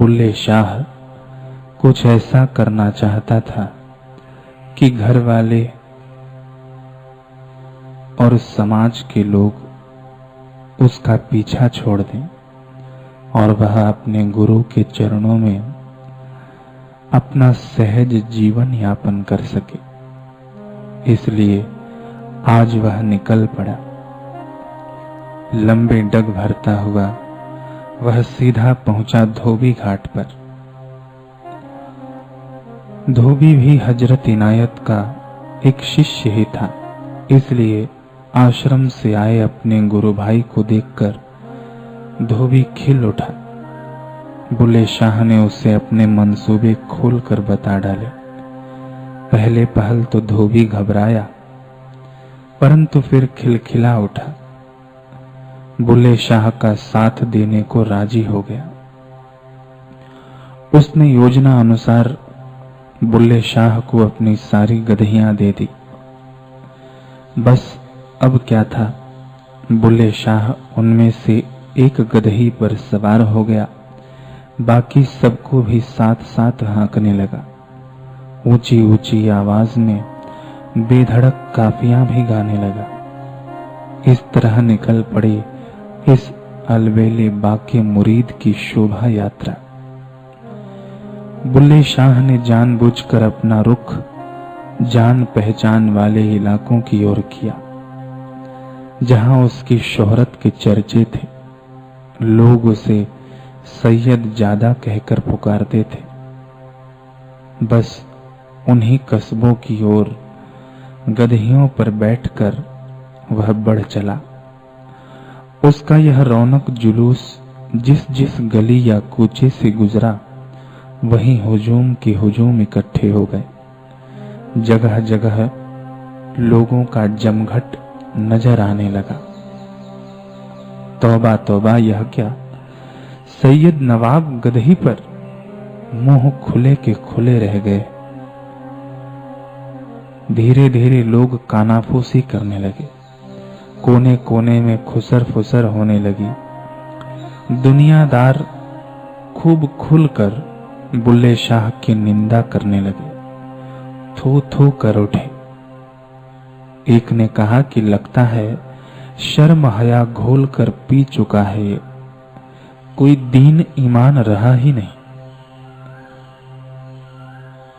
बुल्ले शाह कुछ ऐसा करना चाहता था कि घर वाले और समाज के लोग उसका पीछा छोड़ दें और वह अपने गुरु के चरणों में अपना सहज जीवन यापन कर सके। इसलिए आज वह निकल पड़ा। लंबे डग भरता हुआ वह सीधा पहुंचा धोबी घाट पर। धोबी भी हजरत इनायत का एक शिष्य ही था, इसलिए आश्रम से आए अपने गुरु भाई को देखकर धोबी खिल उठा। बुल्ले शाह ने उसे अपने मंसूबे खोलकर बता डाले। पहले पहल तो धोबी घबराया, परंतु फिर खिलखिला उठा। बुल्ले शाह का साथ देने को राजी हो गया। उसने योजना अनुसार बुल्ले शाह को अपनी सारी गदहियां दे दी। बस अब क्या था, बुल्ले शाह उनमें से एक गदही पर सवार हो गया, बाकी सबको भी साथ साथ हाँकने लगा। ऊंची ऊंची आवाज में बेधड़क काफियां भी गाने लगा। इस तरह निकल पड़े इस अलबेले बाके मुरीद की शोभा यात्रा। बुल्ले शाह ने जानबूझकर अपना रुख जान पहचान वाले इलाकों की ओर किया, जहां उसकी शोहरत के चर्चे थे। लोग उसे सैयद जादा कहकर पुकारते थे। बस उन्हीं कस्बों की ओर गदहियों पर बैठकर वह बढ़ चला। उसका यह रौनक जुलूस जिस जिस गली या कूचे से गुजरा, वहीं हुजूम के हुजूम इकट्ठे हो गए। जगह जगह लोगों का जमघट नजर आने लगा। तौबा तौबा, यह क्या, सैयद नवाब गदही पर। मुंह खुले के खुले रह गए। धीरे धीरे लोग कानाफूसी करने लगे। कोने कोने में खुसर फुसर होने लगी। दुनियादार खूब खुलकर बुल्ले शाह की निंदा करने लगे। थू थू कर उठे। एक ने कहा कि लगता है शर्म हया घोल कर पी चुका है ये, कोई दीन ईमान रहा ही नहीं।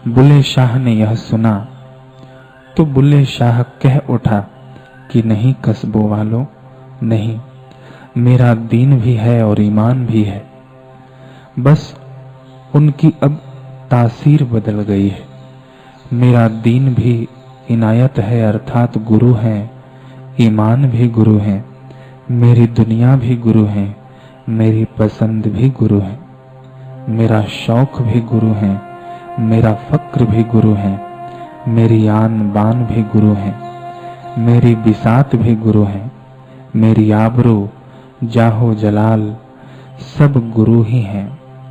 बुल्ले शाह ने यह सुना तो बुल्ले शाह कह उठा कि नहीं कस्बों वालों, नहीं, मेरा दीन भी है और ईमान भी है। बस उनकी अब तासीर बदल गई है। मेरा दीन भी इनायत है, अर्थात गुरु है, ईमान भी गुरु है, मेरी दुनिया भी गुरु है, मेरी पसंद भी गुरु है, मेरा शौक भी गुरु है, मेरा फक्र भी गुरु है, मेरी आन बान भी गुरु है, मेरी बिसात भी गुरु है, मेरी आबरू जाहो जलाल सब गुरु ही हैं,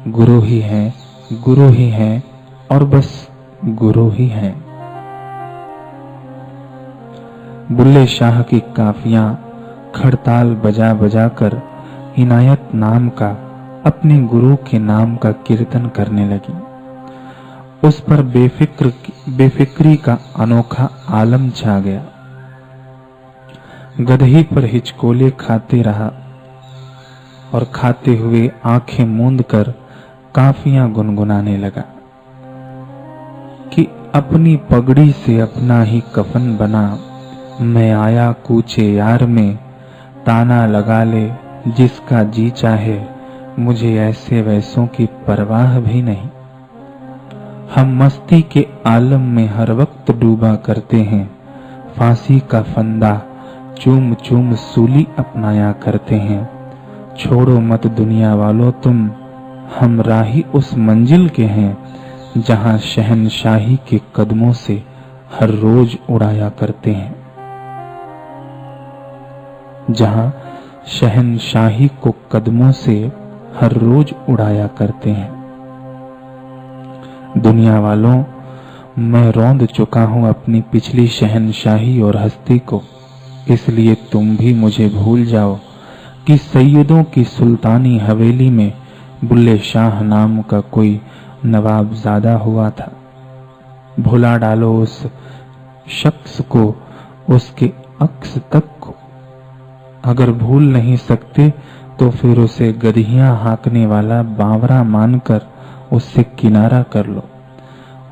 गुरु ही हैं, गुरु ही हैं और बस गुरु ही हैं। बुल्ले शाह की काफियां खड़ताल बजा बजा कर इनायत नाम का, अपने गुरु के नाम का कीर्तन करने लगी। उस पर बेफिक्री का अनोखा आलम छा गया। गदही पर हिचकोले खाते रहा और खाते हुए आंखें मूंद कर काफियां गुनगुनाने लगा कि अपनी पगड़ी से अपना ही कफन बना, मैं आया कूचे यार में, ताना लगा ले जिसका जी चाहे, मुझे ऐसे वैसों की परवाह भी नहीं। हम मस्ती के आलम में हर वक्त डूबा करते हैं, फांसी का फंदा चूम चूम सूली अपनाया करते हैं। छोड़ो मत दुनिया वालों तुम, हम राही उस मंजिल के हैं, जहां शहनशाही के कदमों से हर रोज उड़ाया करते हैं, जहां शहनशाही को कदमों से हर रोज उड़ाया करते हैं। दुनिया वालों, मैं रौंद चुका हूं अपनी पिछली शहनशाही और हस्ती को, इसलिए तुम भी मुझे भूल जाओ कि सैयदों की सुल्तानी हवेली में बुल्ले शाह नाम का कोई नवाबजादा हुआ था। भुला डालो उस शख्स को, उसके अक्स तक को। अगर भूल नहीं सकते तो फिर उसे गधियां हाँकने वाला बावरा मानकर उससे किनारा कर लो।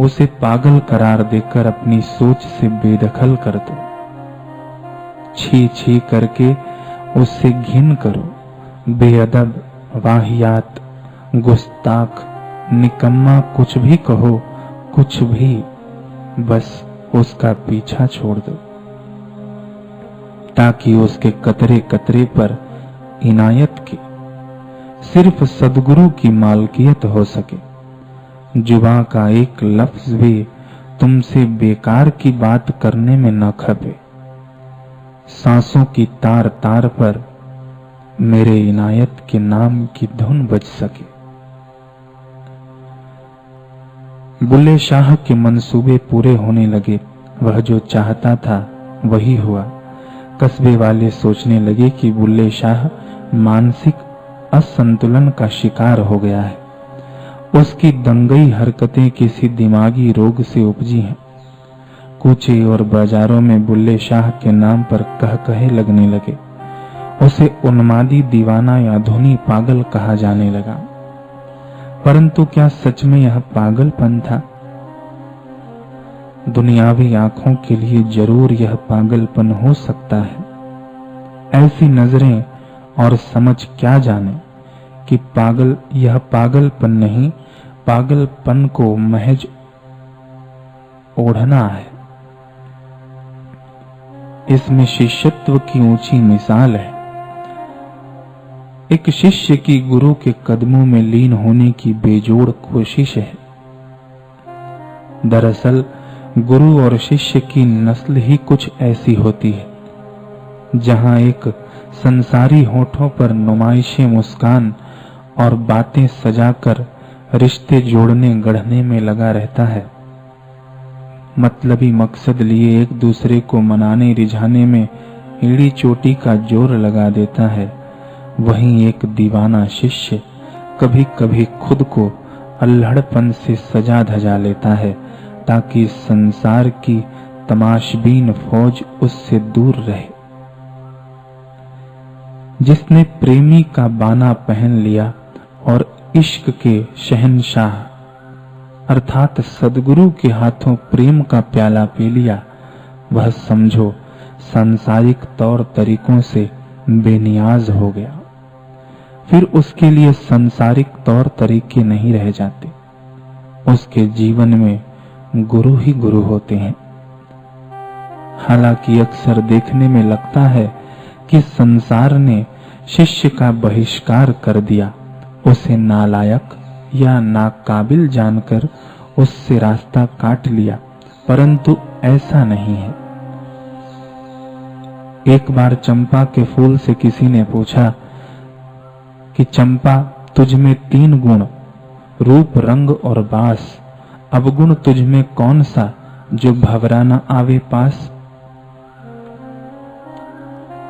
उसे पागल करार देकर अपनी सोच से बेदखल कर दो। छी छी करके उससे घिन करो। बेअदब, वाहियात, गुस्ताख, निकम्मा कुछ भी कहो, कुछ भी, बस उसका पीछा छोड़ दो, ताकि उसके कतरे कतरे पर इनायत की सिर्फ सदगुरु की मालकियत हो सके। जुबां का एक लफ्ज भी तुमसे बेकार की बात करने में न खपे। सांसों की तार तार पर मेरे इनायत के नाम की धुन बज सके। बुल्ले शाह के मंसूबे पूरे होने लगे। वह जो चाहता था वही हुआ। कस्बे वाले सोचने लगे कि बुल्ले शाह मानसिक असंतुलन का शिकार हो गया है। उसकी दंगई हरकतें किसी दिमागी रोग से उपजी हैं। कूचे और बाजारों में बुल्ले शाह के नाम पर कह कहे लगने लगे। उसे उन्मादी दीवाना या धुनी पागल कहा जाने लगा। परंतु क्या सच में यह पागलपन था? दुनियावी आंखों के लिए जरूर यह पागलपन हो सकता है। ऐसी नजरें और समझ क्या जाने कि यह पागलपन नहीं, पागलपन को महज ओढ़ना है। इसमें शिष्यत्व की ऊंची मिसाल है। एक शिष्य की गुरु के कदमों में लीन होने की बेजोड़ कोशिश है। दरअसल गुरु और शिष्य की नस्ल ही कुछ ऐसी होती है, जहां एक संसारी होठों पर नुमाइशे मुस्कान और बातें सजाकर रिश्ते जोड़ने गढ़ने में लगा रहता है। मतलबी मकसद लिए एक दूसरे को मनाने रिझाने में एड़ी चोटी का जोर लगा देता है। वहीं एक दीवाना शिष्य कभी कभी खुद को अल्हड़पन से सजा धजा लेता है, ताकि संसार की तमाशबीन फौज उससे दूर रहे। जिसने प्रेमी का बाना पहन लिया और इश्क के शहंशाह अर्थात सदगुरु के हाथों प्रेम का प्याला पी लिया, वह समझो सांसारिक तौर तरीकों से बेनियाज हो गया। फिर उसके लिए सांसारिक तौर तरीके नहीं रह जाते। उसके जीवन में गुरु ही गुरु होते हैं। हालांकि अक्सर देखने में लगता है कि संसार ने शिष्य का बहिष्कार कर दिया, उसे नालायक या नाकाबिल जानकर उससे रास्ता काट लिया, परंतु ऐसा नहीं है। एक बार चंपा के फूल से किसी ने पूछा कि चंपा, तुझ में 3 गुण, रूप, रंग और बास, अवगुण तुझ में कौन सा जो भंवरा न आवे पास?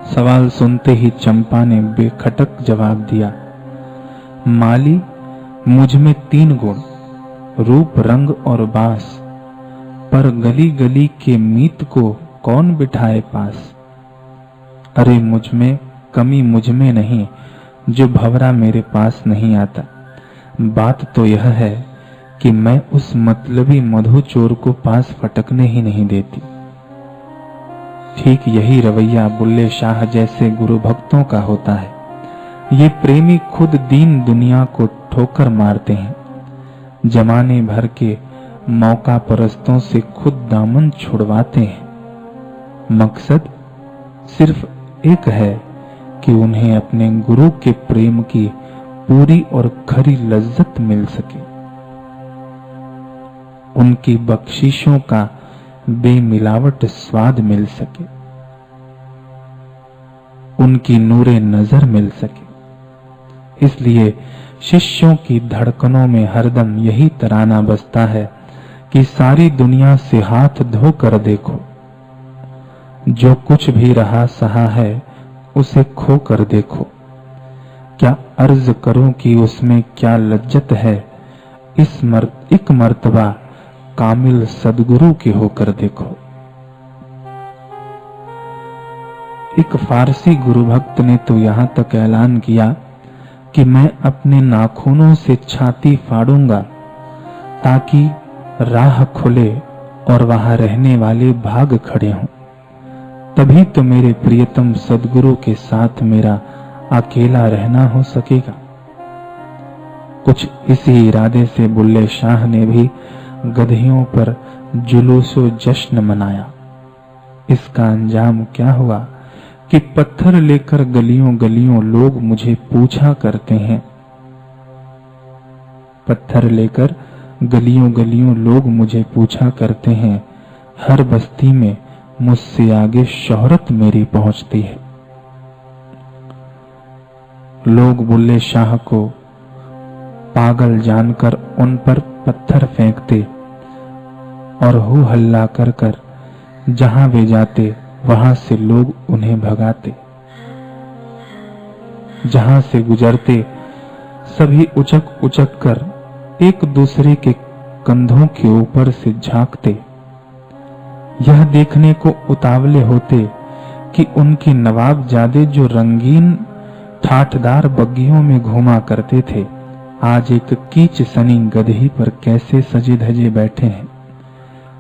सवाल सुनते ही चंपा ने बेखटक जवाब दिया, माली, मुझ में 3 गुण, रूप, रंग और बास, पर गली गली के मीत को कौन बिठाए पास? अरे मुझ में कमी मुझ में नहीं, जो भंवरा मेरे पास नहीं आता। बात तो यह है कि मैं उस मतलबी मधु चोर को पास फटकने ही नहीं देती। ठीक यही रवैया बुल्ले शाह जैसे गुरु भक्तों का होता है। ये प्रेमी खुद दीन दुनिया को ठोकर मारते हैं। जमाने भर के मौका परस्तों से खुद दामन छुड़वाते हैं। मकसद सिर्फ एक है कि उन्हें अपने गुरु के प्रेम की पूरी और खरी लज्जत मिल सके, उनकी बख्शिशों का बेमिलावट स्वाद मिल सके, उनकी नूरे नजर मिल सके। इसलिए शिष्यों की धड़कनों में हरदम यही तराना बजता है कि सारी दुनिया से हाथ धो कर देखो, जो कुछ भी रहा सहा है उसे खो कर देखो। क्या अर्ज करूं कि उसमें क्या लज्जत है। एक मर्तबा कामिल सदगुरु के होकर देखो। एक फारसी गुरु भक्त ने तो यहां तक ऐलान किया कि मैं अपने नाखूनों से छाती फाड़ूंगा ताकि राह खुले और वहां रहने वाले भाग खड़े हों। तभी तो मेरे प्रियतम सदगुरु के साथ मेरा अकेला रहना हो सकेगा। कुछ इसी इरादे से बुल्ले शाह ने भी गधियों पर जुलूसो जश्न मनाया। इसका अंजाम क्या हुआ कि पत्थर लेकर गलियों गलियों लोग मुझे पूछा करते हैं। पत्थर लेकर गलियों गलियों लोग मुझे पूछा करते हैं। हर बस्ती में मुझसे आगे शोहरत मेरी पहुंचती है। लोग बुल्ले शाह को पागल जानकर उन पर पत्थर फेंकते और हो हल्ला कर कर जहां वे जाते वहां से लोग उन्हें भगाते। जहां से गुजरते सभी उचक उचक कर एक दूसरे के कंधों के ऊपर से झांकते। यह देखने को उतावले होते कि उनके नवाबजादे जो रंगीन ठाठदार बग्गियों में घूमा करते थे आज एक कीच सनी गदही पर कैसे सजे धजे बैठे हैं,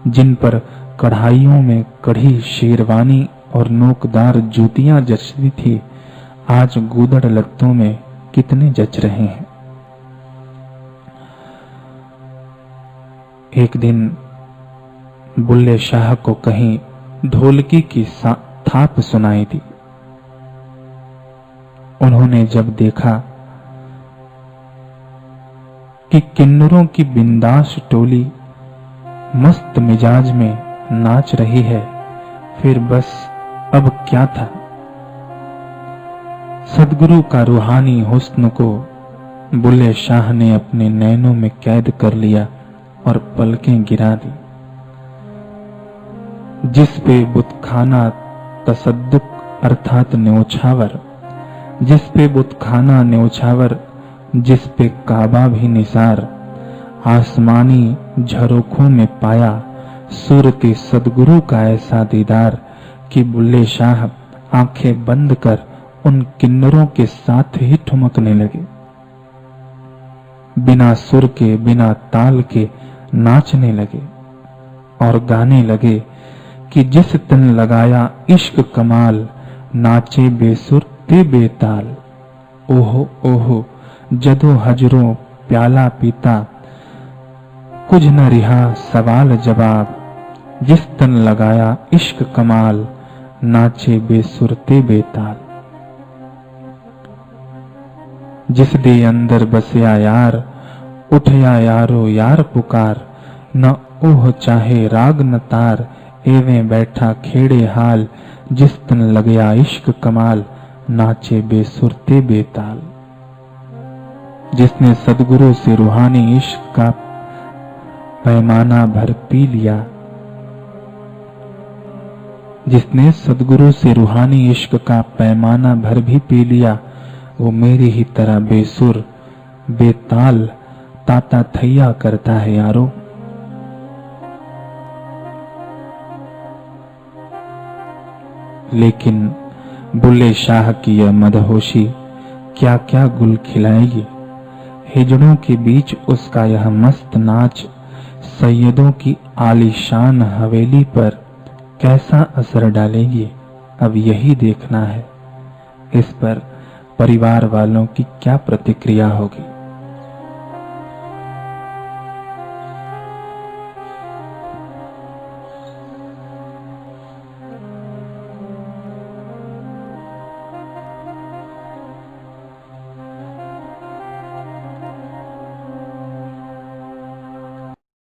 जिन पर कढ़ाइयों में कढ़ी शेरवानी और नोकदार जूतियां जचती थी आज गूदड़ लत्तों में कितने जच रहे हैं। एक दिन बुल्ले शाह को कहीं ढोलकी की थाप सुनाई दी। उन्होंने जब देखा कि किन्नरों की बिंदास टोली मस्त मिजाज में नाच रही है, फिर बस अब क्या था। सदगुरु का रूहानी हुस्न को बुल्ले शाह ने अपने नैनों में कैद कर लिया और पलकें गिरा दी। जिस पे बुतखाना तसद्दुक अर्थात न्योछावर, जिस पे बुतखाना न्योछावर, जिस पे काबा भी निसार, आसमानी झरोखों में पाया सूरते सदगुरु का ऐसा दीदार कि बुल्ले शाह आंखें बंद कर उन किन्नरों के साथ ही ठुमकने लगे। बिना सुर के बिना ताल के नाचने लगे और गाने लगे कि जिस तन लगाया इश्क कमाल, नाचे बेसुर ते बेताल। ओहो ओहो जदो हजरों प्याला पीता, कुछ न रिहा सवाल जवाब, जिस तन लगाया इश्क कमाल, नाचे बेसुर ते बेताल। जिस दे अंदर बसया यार, उठया यारो यार पुकार, न ओह चाहे राग न तार, एवें बैठा खेड़े हाल, जिस तन लगया इश्क कमाल, नाचे बेसुर ते बेताल। जिसने सदगुरु से रूहानी इश्क का पैमाना भर पी लिया, जिसने सदगुरु से रूहानी इश्क का पैमाना भर भी पी लिया, वो मेरी ही तरह बेसुर बेताल ताता थैया करता है यारो। लेकिन बुल्ले शाह की यह मदहोशी क्या क्या गुल खिलाएगी। हिजड़ों के बीच उसका यह मस्त नाच सैयदों की आलीशान हवेली पर कैसा असर डालेगी, अब यही देखना है। इस पर परिवार वालों की क्या प्रतिक्रिया होगी।